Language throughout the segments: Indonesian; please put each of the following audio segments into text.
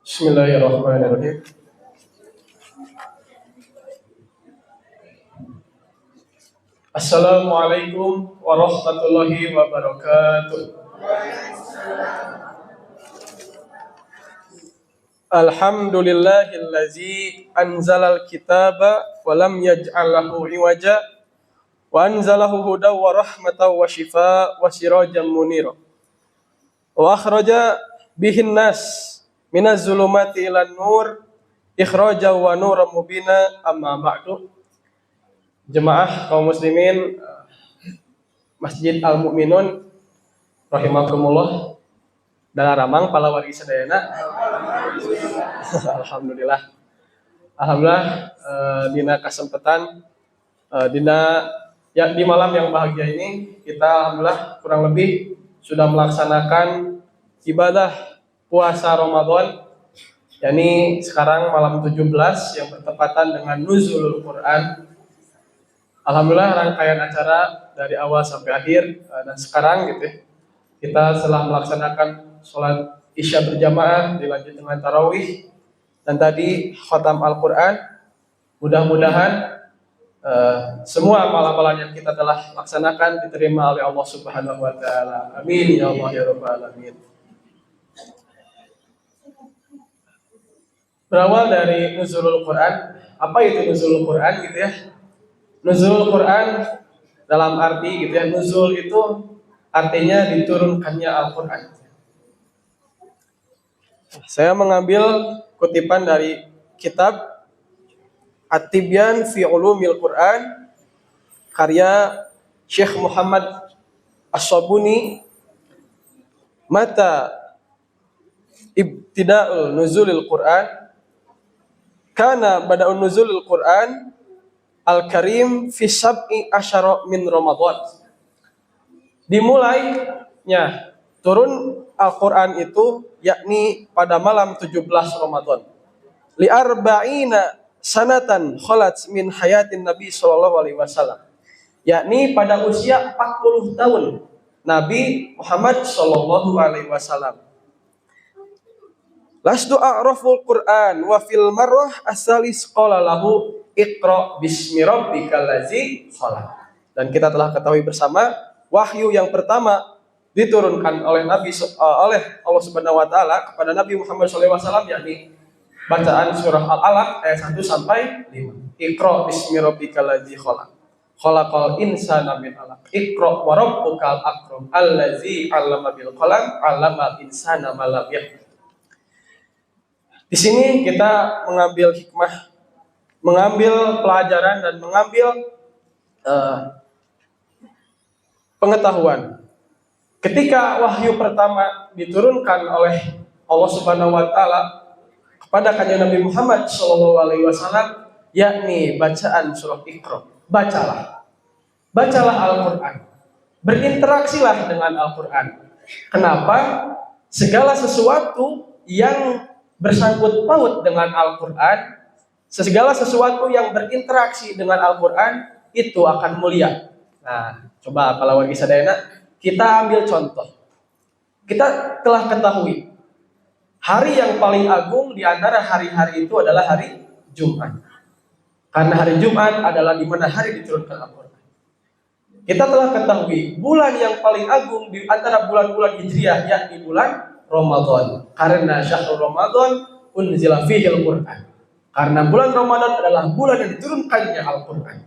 Bismillahirrahmanirrahim. Assalamualaikum warahmatullahi wabarakatuh. Alhamdulillahillazi anzalal kitaba wa lam yaj'al lahu iwaja wa anzalahu hudaw wa rahmatan wa shifaa wa sirajan munira wa akhraja bihin nas minaz zulumati ilan nur ikhraja wa nuran mubina. Amma ba'du. Jemaah kaum muslimin Masjid Al-Mu'minun rahimakumullah Dalaramang Palawari sadayana. Alhamdulillah dina kesempatan di malam yang bahagia ini kita alhamdulillah kurang lebih sudah melaksanakan ibadah puasa Ramadan. Yani sekarang malam 17 yang bertepatan dengan nuzulul Quran. Alhamdulillah rangkaian acara dari awal sampai akhir, dan sekarang gitu kita setelah melaksanakan sholat isya berjamaah dilanjut dengan tarawih dan tadi khatam Al-Quran. Mudah-mudahan semua amalan yang kita telah laksanakan diterima oleh Allah Subhanahu wa taala. Amin ya Allah ya rabbal alamin. Berawal dari nuzulul Quran. Apa itu nuzulul Quran gitu ya? Nuzulul Quran dalam arti gitu ya, nuzul itu artinya diturunkannya Al-Quran. Saya mengambil kutipan dari kitab At-Tibyan fi Ulumil Quran karya Syekh Muhammad As-Sabuni. Mata ibtida'ul nuzulil Quran kana bada'un nuzulil Quran Al-Karim fi sab'i asyara min Ramadan. Dimulainya turun Al-Quran itu yakni pada malam 17 Ramadan. Li arba'ina sanatan khalat min hayatin Nabi sallallahu alaihi wasallam. Yakni pada usia 40 tahun Nabi Muhammad sallallahu alaihi wasallam. Lastu a'raful Quran wa fil marrah asalis qala lahu Iqra bismi rabbikal ladzi khalaq. Dan kita telah ketahui bersama wahyu yang pertama diturunkan oleh oleh Allah Subhanahu wa taala kepada Nabi Muhammad sallallahu alaihi wasallam yakni bacaan surah Al-Alaq ayat 1 sampai 5. Iqra bismi rabbikal ladzi khalaq. Khalaqal insana min 'alaq. Iqra wa rabbukal akram allazi 'allama bil qalam 'allamal insana ma lam ya'lam. Di sini kita mengambil hikmah, mengambil pelajaran dan mengambil pengetahuan. Ketika wahyu pertama diturunkan oleh Allah Subhanahu wa taala kepada kanjeng Nabi Muhammad sallallahu alaihi wasallam yakni bacaan surah Iqra. Bacalah Al-Qur'an. Berinteraksilah dengan Al-Qur'an. Kenapa? Segala sesuatu yang bersangkut paut dengan Al-Qur'an, segala sesuatu yang berinteraksi dengan Al-Quran itu akan mulia. Nah, coba kalau lagi sadayana kita ambil contoh. Kita telah ketahui hari yang paling agung di antara hari-hari itu adalah hari Jumat. Karena hari Jumat adalah di mana hari diturunkan Al-Quran. Kita telah ketahui bulan yang paling agung di antara bulan-bulan Hijriah yakni bulan Ramadan. Karena syahrul Ramadan unzila fihil Quran. Karena bulan Ramadan adalah bulan yang diturunkannya Al-Quran.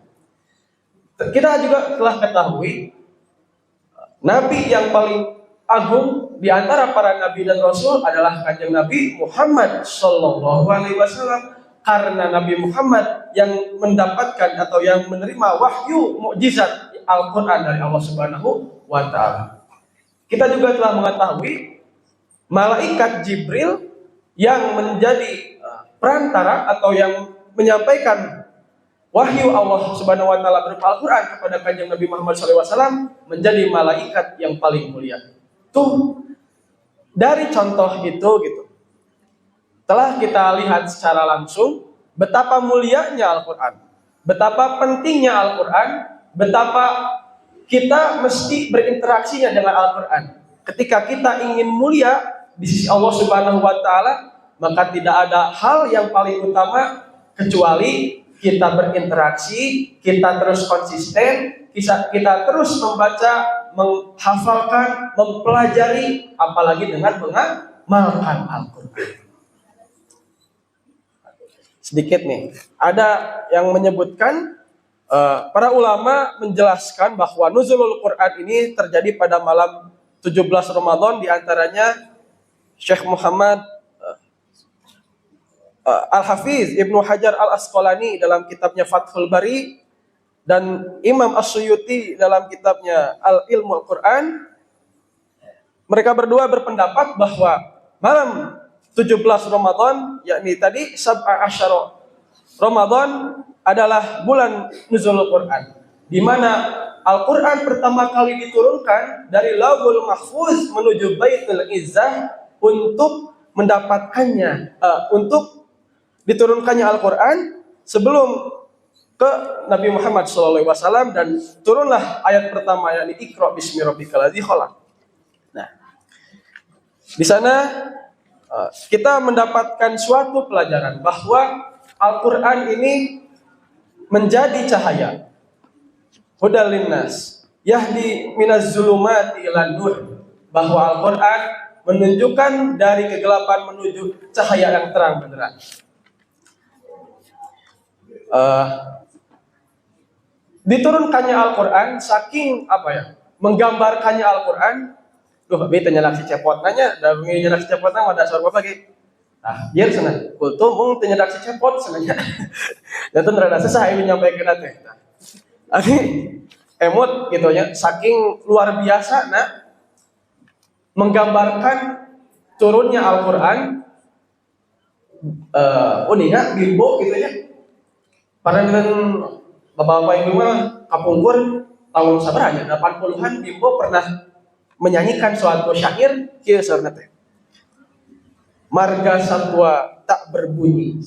Kita juga telah ketahui Nabi yang paling agung di antara para Nabi dan Rasul adalah kanjeng Nabi Muhammad Sallallahu Alaihi Wasallam. Karena Nabi Muhammad yang mendapatkan atau yang menerima wahyu mukjizat Al-Quran dari Allah Subhanahu Wa Taala. Kita juga telah mengetahui malaikat Jibril yang menjadi perantara atau yang menyampaikan wahyu Allah Subhanahu wa taala berupa Al-Qur'an kepada Kanjeng Nabi Muhammad SAW menjadi malaikat yang paling mulia. Tuh dari contoh itu gitu. Telah kita lihat secara langsung betapa mulianya Al-Qur'an, betapa pentingnya Al-Qur'an, betapa kita mesti berinteraksinya dengan Al-Qur'an. Ketika kita ingin mulia di sisi Allah Subhanahu wa taala, maka tidak ada hal yang paling utama kecuali kita berinteraksi, kita terus konsisten, kita terus membaca, menghafalkan, mempelajari, apalagi dengan mengamalkan Al-Qur'an. Sedikit nih, ada yang menyebutkan para ulama menjelaskan bahwa nuzulul Quran ini terjadi pada malam 17 Ramadan, diantaranya Syekh Muhammad Al-Hafiz Ibnu Hajar Al-Asqalani dalam kitabnya Fathul Bari dan Imam As-Suyuti dalam kitabnya Al-Ilmu Al-Quran. Mereka berdua berpendapat bahwa malam 17 Ramadan, yakni tadi Sab'a Asyara Ramadan adalah bulan nuzulul Quran, di mana Al-Quran pertama kali diturunkan dari Lauhul Mahfuz menuju Baitul Izzah untuk mendapatkannya, untuk diturunkannya Al-Quran sebelum ke Nabi Muhammad SAW, dan turunlah ayat pertama yakni Iqra bismi rabbikal ladzi khalaq. Nah, di sana kita mendapatkan suatu pelajaran bahwa Al-Quran ini menjadi cahaya, hudal linnas, yahdi minaz zulumati ilan nur, bahwa Al-Quran menunjukkan dari kegelapan menuju cahaya yang terang benderang. Diturunkannya Al-Quran saking menggambarkannya Al-Quran. Duh, beta nyalak si cepot nanya, dah nyalak si cepot nang ada suara apa lagi? Nah, biar sana. Kultum mung nyalak si cepot senanya. Dan tuh rada susah ini menyampaikan teh. Tapi emot gitu ya, saking luar biasa menggambarkan turunnya Al-Quran. Uniknya bimbo gitu ya. Para dengan bapak-bapak ibu mah kapungkur tahun sabaranya 80-an bimbo pernah menyanyikan suatu syair kieu saurna teh. Marga satwa tak berbunyi,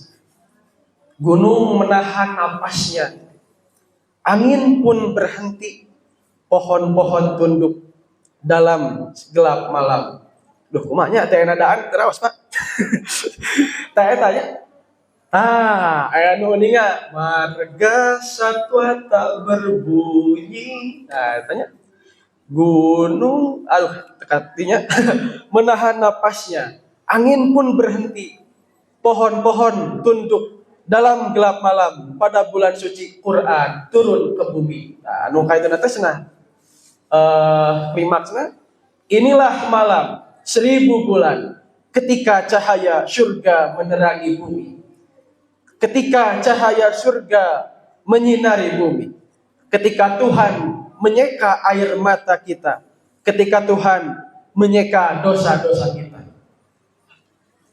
gunung menahan napasnya, angin pun berhenti, pohon-pohon tunduk dalam gelap malam. Duh, kumanya teh nadaan terawas Pak. Teh tanya. Aya nu uninga, marga satwa tak berbunyi. Nah, tanya. Gunung, tekatinya menahan napasnya, angin pun berhenti, pohon-pohon tunduk dalam gelap malam pada bulan suci Quran turun ke bumi. Nah, nu kaituna teh cenah klimaksna, inilah malam 1000 bulan ketika cahaya surga menerangi bumi, ketika cahaya surga menyinari bumi, ketika Tuhan menyeka air mata kita, ketika Tuhan menyeka dosa-dosa kita.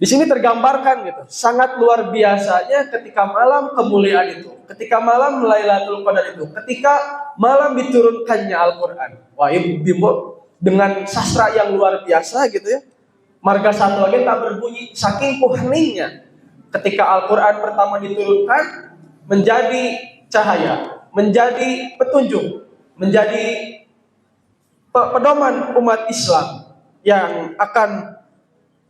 Di sini tergambarkan gitu, sangat luar biasanya ketika malam kemuliaan itu, ketika malam Lailatul Qadar itu, ketika malam diturunkannya Al-Quran. Wah, bimbo dengan sastra yang luar biasa gitu ya. Marga satwa tak berbunyi, saking heningnya ketika Al-Quran pertama diturunkan menjadi cahaya, menjadi petunjuk, menjadi pedoman umat Islam yang akan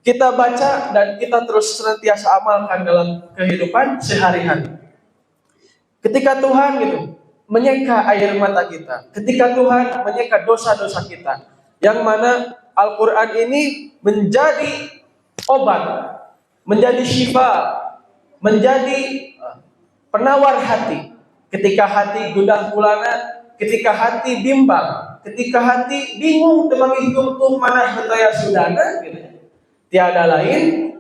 kita baca dan kita terus senantiasa amalkan dalam kehidupan sehari-hari. Ketika Tuhan gitu menyeka air mata kita, ketika Tuhan menyeka dosa-dosa kita, yang mana Al-Quran ini menjadi obat, menjadi syifa, menjadi penawar hati. Ketika hati gundah gulana, ketika hati bimbang, ketika hati bingung tentang hidup mana betaya sudana, gitu. Tiada lain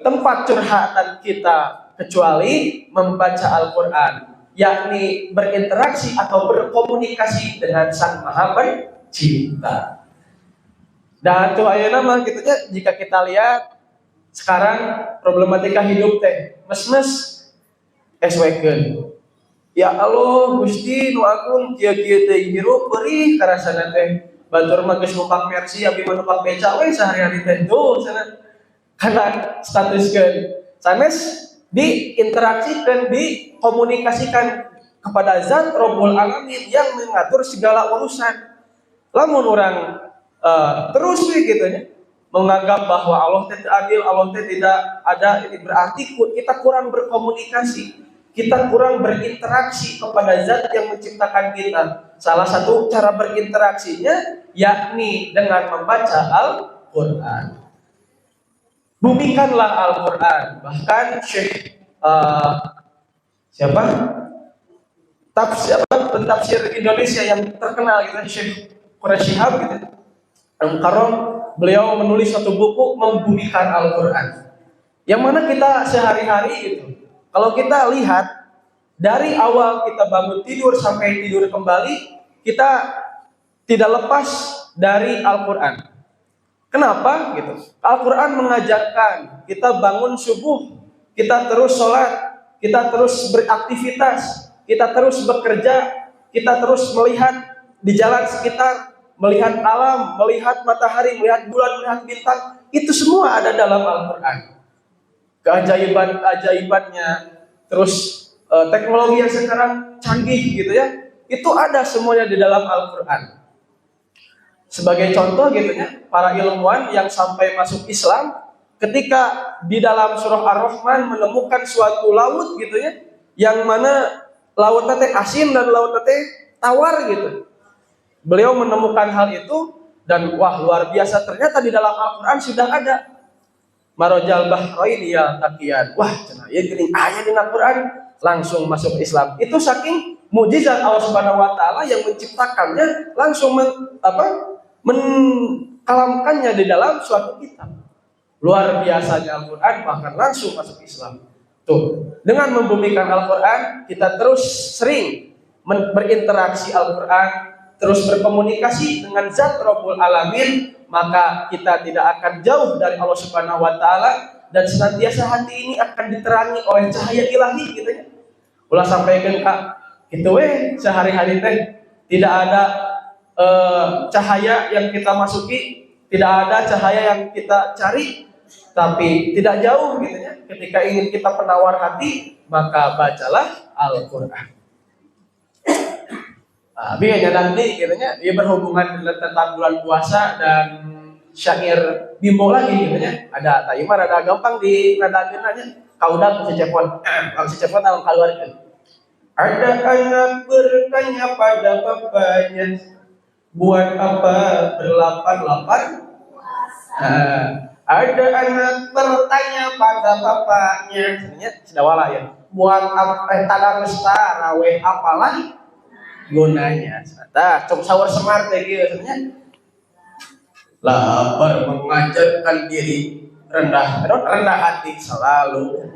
tempat curhatan kita kecuali membaca Al-Quran, yakni berinteraksi atau berkomunikasi dengan Sang Maha Pencipta. Dan itu ayeuna mah gitu ya, jika kita lihat sekarang problematika hidup teh mes-mes eswekeun. Ya Allah Gusti nu agung kieu-kieu teh hirup perih karasana teh batur mah geus numpak Mercy abi mah numpak beca we sehari-hari teh tuh sana kana statuskeun sanes diinteraksikan dikomunikasikan kepada zat Rabbul Alamin yang mengatur segala urusan. Lamun orang terus gitu ya menganggap bahwa Allah tidak adil, Allah tidak ada, ini berarti kita kurang berkomunikasi, kita kurang berinteraksi kepada zat yang menciptakan kita. Salah satu cara berinteraksinya yakni dengan membaca Al-Quran. Bumikanlah Al-Quran. Bahkan Syekh siapa? Pentafsir Indonesia yang terkenal gitu, Syekh Quraisy Shihab gitu. Al-Mukarram, beliau menulis satu buku membumikan Al-Quran. Yang mana kita sehari-hari gitu. Kalau kita lihat dari awal kita bangun tidur sampai tidur kembali, kita tidak lepas dari Al-Quran. Kenapa gitu? Al-Quran mengajarkan kita bangun subuh, kita terus sholat, kita terus beraktivitas, kita terus bekerja, kita terus melihat di jalan sekitar, melihat alam, melihat matahari, melihat bulan, melihat bintang, itu semua ada dalam Al-Quran. Keajaiban-ajaibannya, terus teknologi yang sekarang canggih gitu ya, itu ada semuanya di dalam Al-Quran. Sebagai contoh gitu ya, para ilmuwan yang sampai masuk Islam, ketika di dalam surah Ar-Rahman menemukan suatu laut gitu ya, yang mana lautnya teh asin dan lautnya teh tawar gitu. Beliau menemukan hal itu dan wah luar biasa, ternyata di dalam Al-Quran sudah ada. Marojal bahraini yaltaqiyan. Wah, cenah ieu geuning aya di Al-Quran, langsung masuk Islam. Itu saking mukjizat Allah Subhanahu wa taala yang menciptakannya, langsung mengkalamkannya di dalam suatu kitab. Luar biasanya Al-Quran, bahkan langsung masuk Islam. Tuh, dengan membumikan Al-Quran, kita terus sering berinteraksi Al-Quran, terus berkomunikasi dengan zat Rabbul Alamin, maka kita tidak akan jauh dari Allah Subhanahu wa taala dan senantiasa hati ini akan diterangi oleh cahaya ilahi gitu ya. Ulah sampaikan Kak, gitu sehari-hari teh tidak ada cahaya yang kita masuki, tidak ada cahaya yang kita cari, tapi tidak jauh gitu ya. Ketika ingin kita penawar hati, maka bacalah Al-Quran. Biasanya nanti katanya dia berhubungan tentang bulan puasa dan syair bimbo lagi katanya. Ada taimar ada gampang di nadakeun aja. Kaudah cecepon. Kalau cecepon tahun keluarkan. Ada anak bertanya pada bapaknya, buat apa berlapar-lapar? Ada anak bertanya pada bapaknya, sebenarnya sudah wala ya. Buat apa tadarus tarawih apalah gunanya? Tah, coba sahur semar teh kieu sebenarnya. Lapar mengajarkan diri rendah hati selalu.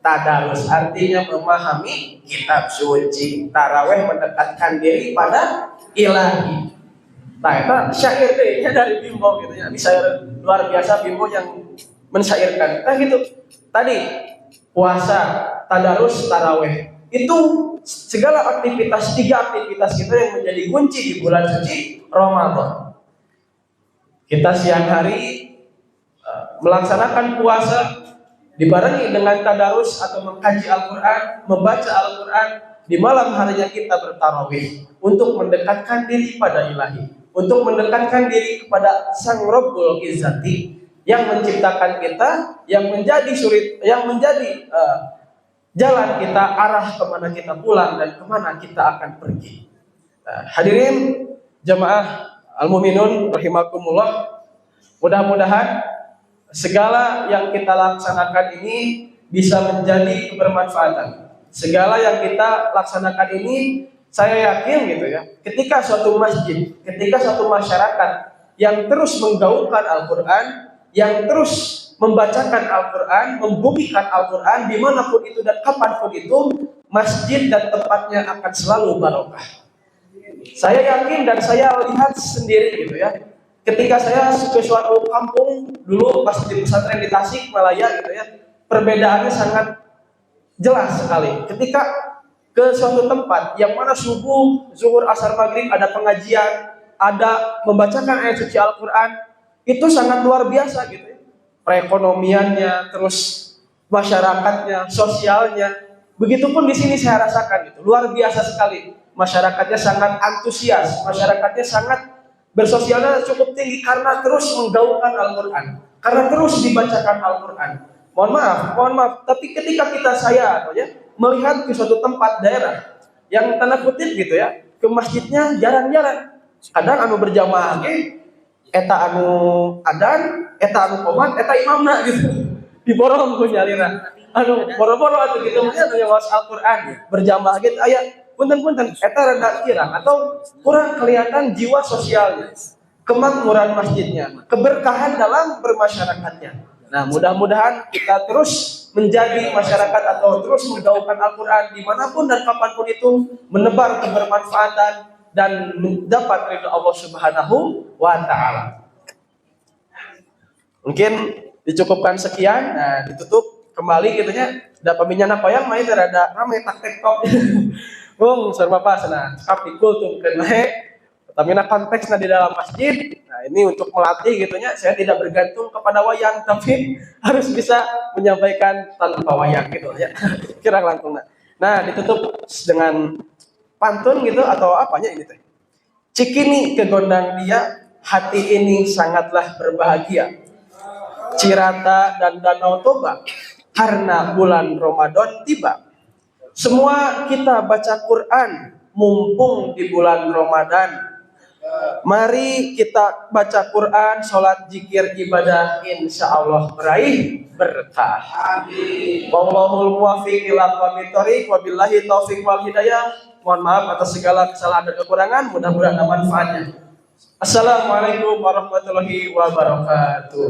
Tadarus artinya memahami kitab suci. Tarawih mendekatkan diri pada ilahi. Nah, itu syair deh dari Bimbo gitu ya. Ini syair luar biasa Bimbo yang mensyairkan. Nah gitu. Tadi puasa, tadarus, tarawih. Itu segala aktivitas, 3 aktivitas kita yang menjadi kunci di bulan suci Ramadan. Kita siang hari melaksanakan puasa dibarengi dengan tadarus atau mengkaji Al-Quran, membaca Al-Quran. Di malam harinya kita bertarawih untuk mendekatkan diri pada ilahi, untuk mendekatkan diri kepada Sang Rabbul Izzati yang menciptakan kita, yang menjadi jalan kita, arah kemana kita pulang dan kemana kita akan pergi. Hadirin jamaah al-mu'minun rahimakumullah, mudah-mudahan segala yang kita laksanakan ini bisa menjadi kebermanfaatan. Segala yang kita laksanakan ini, saya yakin gitu ya, ketika suatu masjid, ketika suatu masyarakat yang terus menggaungkan Al-Quran, yang terus membacakan Al-Quran, membumikan Al-Quran dimanapun itu dan kapanpun itu, masjid dan tempatnya akan selalu barokah. Saya yakin dan saya lihat sendiri gitu ya, ketika saya ke suatu kampung dulu pas di pesantren di Tasik Malaya gitu ya, perbedaannya sangat jelas sekali. Ketika ke suatu tempat yang mana subuh, zuhur, asar, maghrib ada pengajian, ada membacakan ayat suci Al-Quran, itu sangat luar biasa gitu ya. Perekonomiannya, terus masyarakatnya, sosialnya. Begitupun di sini saya rasakan gitu, luar biasa sekali. Masyarakatnya sangat antusias, masyarakatnya sangat bersosialnya cukup tinggi karena terus menggaungkan Al-Quran, karena terus dibacakan Al-Quran. Mohon maaf, tapi ketika saya atau ya melihat ke suatu tempat daerah yang tanda kutip gitu ya, ke masjidnya jarang-jarang. Kadang anu berjamaah eta anu adan, eta anu qomat, eta imamna gitu. Diborong ku nyalira. Anu boro-boro atuh gitu mah anu ngawas Al-Qur'an berjamaah gitu aya punten-punten eta rada kirang atau kurang kelihatan jiwa sosialnya, kemakmuran masjidnya, keberkahan dalam bermasyarakatnya. Nah, mudah-mudahan kita terus menjadi masyarakat atau terus menggaungkan Al-Quran dimanapun dan kapanpun itu, menebar kebermanfaatan dan mendapat ridho Allah Subhanahu wa Ta'ala. Mungkin dicukupkan sekian. Nah, ditutup kembali gitu nya. Da paminyana koyang main rada rame tak tektok. Bung, serba pas nah, cakap dikultumkeun we. Tamina konteksnya di dalam masjid. Nah, ini untuk melatih gitunya, saya tidak bergantung kepada wayang, tapi harus bisa menyampaikan tanpa wayang gitu ya. Kira langsung. Nah, ditutup dengan pantun gitu atau apanya ini teh. Cikini ke gondang dia, hati ini sangatlah berbahagia. Cirata dan Danau Toba karena bulan Ramadan tiba. Semua kita baca Quran mumpung di bulan Ramadan. Mari kita baca Quran, sholat, zikir, ibadah, insya Allah meraih berkah. Wallahul muwaffiq ila aqwamit thoriq, wabillahi taufiq wal hidayah. Mohon maaf atas segala kesalahan dan kekurangan, mudah-mudahan ada manfaatnya. Assalamualaikum warahmatullahi wabarakatuh.